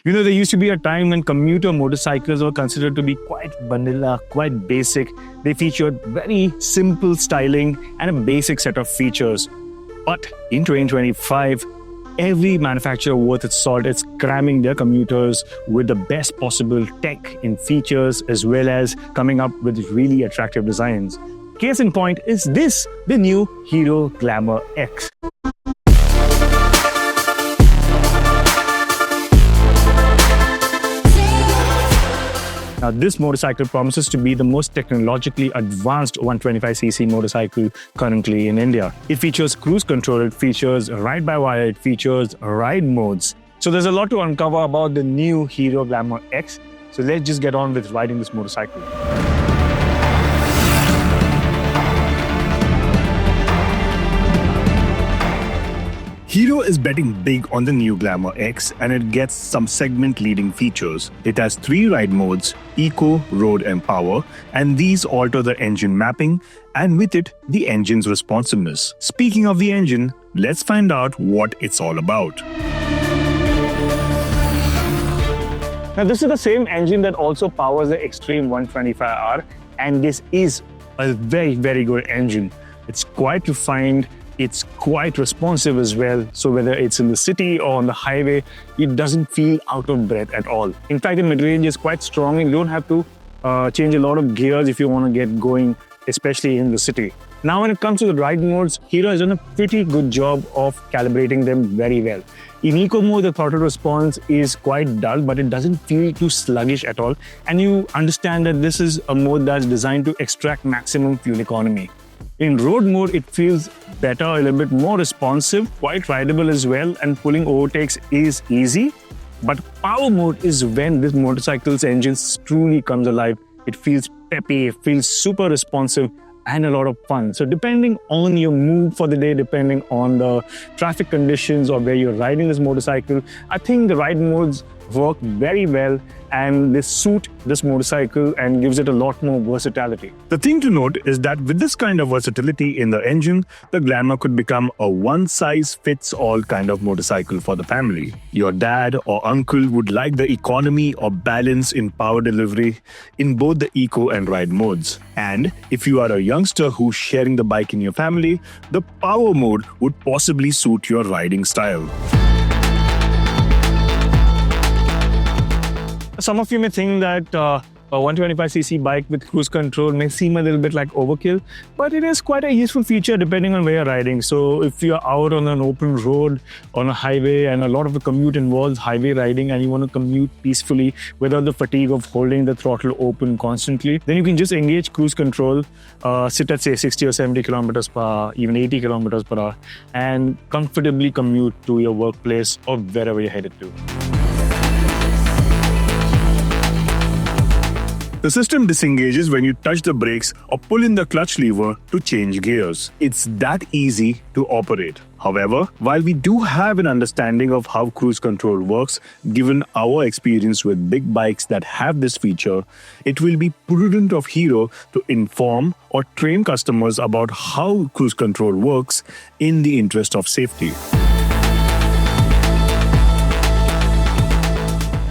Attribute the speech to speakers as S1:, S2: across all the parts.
S1: There used to be a time when commuter motorcycles were considered to be quite vanilla, quite basic. They featured very simple styling and a basic set of features. But in 2025, every manufacturer worth its salt is cramming their commuters with the best possible tech in features, as well as coming up with really attractive designs. Case in point is this, the new Hero Glamour X. Now, this motorcycle promises to be the most technologically advanced 125cc motorcycle currently in India. It features cruise control, it features ride-by-wire, it features ride modes. So there's a lot to uncover about the new Hero Glamour X. So let's just get on with riding this motorcycle. Hero is betting big on the new Glamour X, and it gets some segment-leading features. It has 3 ride modes: Eco, Road and Power, and these alter the engine mapping and with it, the engine's responsiveness. Speaking of the engine, let's find out what it's all about. Now, this is the same engine that also powers the Extreme 125R, and this is a very, very good engine. It's quite refined. It's quite responsive as well. So whether it's in the city or on the highway, it doesn't feel out of breath at all. In fact, the mid-range is quite strong and you don't have to change a lot of gears if you want to get going, especially in the city. Now, when it comes to the ride modes, Hero has done a pretty good job of calibrating them very well. In Eco mode, the throttle response is quite dull, but it doesn't feel too sluggish at all. And you understand that this is a mode that's designed to extract maximum fuel economy. In road mode, it feels better, a little bit more responsive, quite rideable as well, and pulling overtakes is easy. But power mode is when this motorcycle's engine truly comes alive. It feels peppy, it feels super responsive, and a lot of fun. So depending on your mood for the day, depending on the traffic conditions or where you're riding this motorcycle, I think the ride modes work very well and they suit this motorcycle and gives it a lot more versatility. The thing to note is that with this kind of versatility in the engine, the Glamour could become a one-size-fits-all kind of motorcycle for the family. Your dad or uncle would like the economy or balance in power delivery in both the eco and ride modes. And if you are a youngster who's sharing the bike in your family, the power mode would possibly suit your riding style. Some of you may think that a 125cc bike with cruise control may seem a little bit like overkill, but it is quite a useful feature depending on where you're riding. So if you're out on an open road, on a highway, and a lot of the commute involves highway riding and you want to commute peacefully without the fatigue of holding the throttle open constantly, then you can just engage cruise control, sit at say 60 or 70 kilometers per hour, even 80 kilometers per hour, and comfortably commute to your workplace or wherever you're headed to. The system disengages when you touch the brakes or pull in the clutch lever to change gears. It's that easy to operate. However, while we do have an understanding of how cruise control works, given our experience with big bikes that have this feature, it will be prudent of Hero to inform or train customers about how cruise control works in the interest of safety.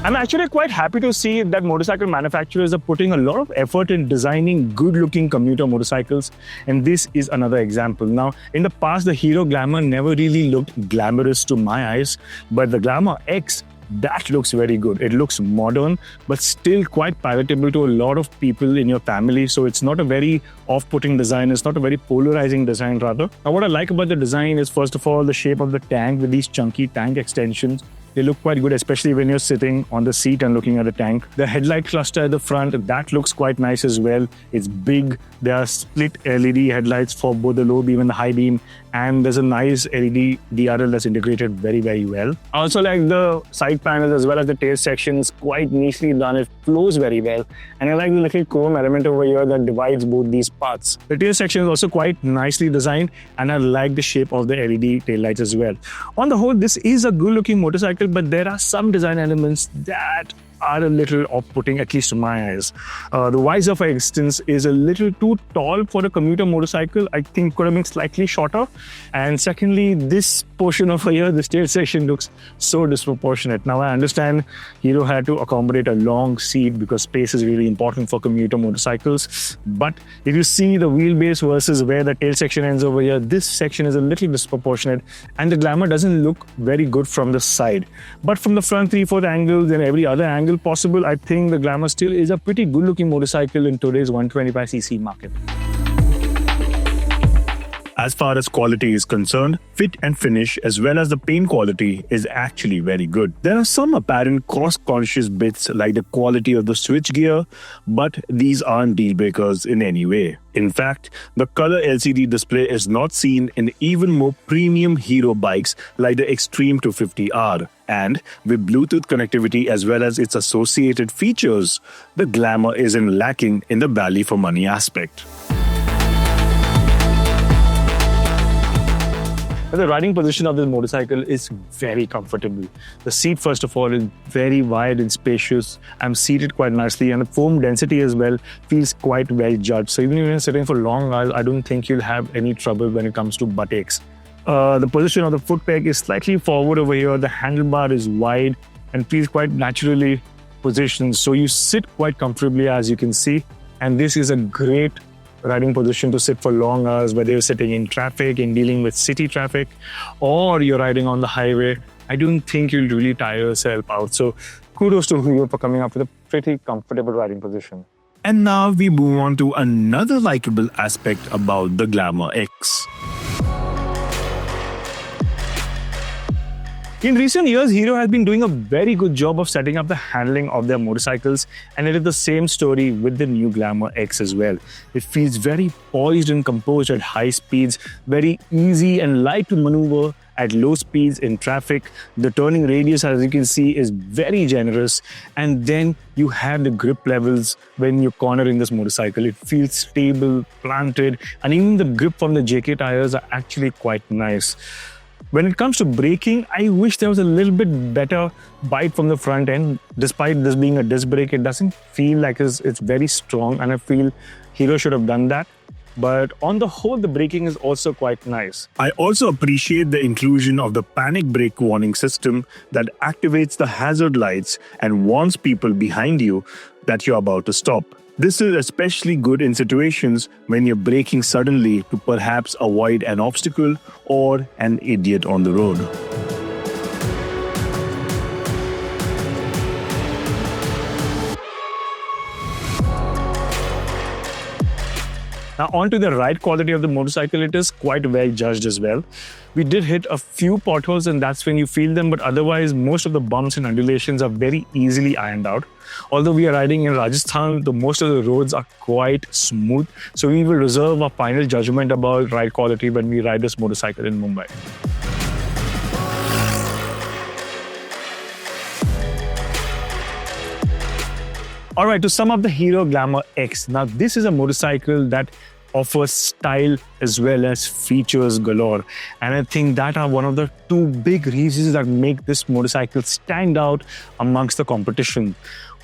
S1: I'm actually quite happy to see that motorcycle manufacturers are putting a lot of effort in designing good-looking commuter motorcycles, and this is another example. Now, in the past, the Hero Glamour never really looked glamorous to my eyes, but the Glamour X, that looks very good. It looks modern, but still quite palatable to a lot of people in your family. So it's not a very off-putting design. It's not a very polarizing design, rather. Now, what I like about the design is, first of all, the shape of the tank with these chunky tank extensions. They look quite good, especially when you're sitting on the seat and looking at a tank. The headlight cluster at the front, that looks quite nice as well. It's big. There are split LED headlights for both the low beam and the high beam. And there's a nice LED DRL that's integrated very, very well. I also like the side panels as well as the tail sections, quite neatly done. It flows very well. And I like the little chrome element over here that divides both these parts. The tail section is also quite nicely designed, and I like the shape of the LED taillights as well. On the whole, this is a good looking motorcycle, but there are some design elements that are a little off-putting, at least to my eyes. The visor, for instance, is a little too tall for a commuter motorcycle. I think could have been slightly shorter. And secondly, this portion of here, the tail section, looks so disproportionate. Now, I understand Hero had to accommodate a long seat because space is really important for commuter motorcycles. But if you see the wheelbase versus where the tail section ends over here, this section is a little disproportionate, and the Glamour doesn't look very good from the side. But from the front 3/4 angles and every other angle possible, I think the Glamour still is a pretty good-looking motorcycle in today's 125cc market. As far as quality is concerned, fit and finish as well as the paint quality is actually very good. There are some apparent cost-conscious bits like the quality of the switchgear, but these aren't deal breakers in any way. In fact, the color LCD display is not seen in even more premium Hero bikes like the Extreme 250R. And with Bluetooth connectivity as well as its associated features, the Glamour isn't lacking in the value for money aspect. The riding position of this motorcycle is very comfortable. The seat, first of all, is very wide and spacious. I'm seated quite nicely, and the foam density as well feels quite well judged. So even if you're sitting for long hours, I don't think you'll have any trouble when it comes to butt aches. The position of the foot peg is slightly forward over here. The handlebar is wide and feels quite naturally positioned. So you sit quite comfortably, as you can see. And this is a great riding position to sit for long hours, whether you're sitting in traffic, in dealing with city traffic, or you're riding on the highway. I don't think you'll really tire yourself out. So kudos to Hero for coming up with a pretty comfortable riding position. And now we move on to another likable aspect about the Glamour X. In recent years, Hero has been doing a very good job of setting up the handling of their motorcycles, and it is the same story with the new Glamour X as well. It feels very poised and composed at high speeds, very easy and light to maneuver at low speeds in traffic. The turning radius, as you can see, is very generous, and then you have the grip levels when you're cornering this motorcycle. It feels stable, planted, and even the grip from the JK tires are actually quite nice. When it comes to braking, I wish there was a little bit better bite from the front end. Despite this being a disc brake, it doesn't feel like it's very strong, and I feel Hero should have done that. But on the whole, the braking is also quite nice. I also appreciate the inclusion of the panic brake warning system that activates the hazard lights and warns people behind you that you're about to stop. This is especially good in situations when you're braking suddenly to perhaps avoid an obstacle or an idiot on the road. Now, on to the ride quality of the motorcycle, it is quite well judged as well. We did hit a few potholes, and that's when you feel them, but otherwise, most of the bumps and undulations are very easily ironed out. Although we are riding in Rajasthan, most of the roads are quite smooth, so we will reserve our final judgment about ride quality when we ride this motorcycle in Mumbai. All right, to sum up the Hero Glamour X. Now, this is a motorcycle that offers style as well as features galore. And I think that are one of the two big reasons that make this motorcycle stand out amongst the competition.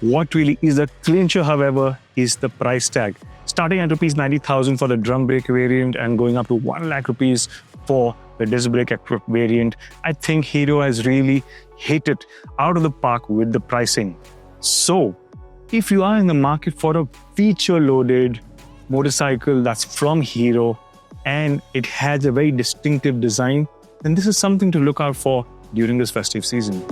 S1: What really is the clincher, however, is the price tag. Starting at Rs 90,000 for the drum brake variant and going up to 1 lakh rupees for the disc brake equipped variant. I think Hero has really hit it out of the park with the pricing. So, if you are in the market for a feature-loaded motorcycle that's from Hero and it has a very distinctive design, then this is something to look out for during this festive season.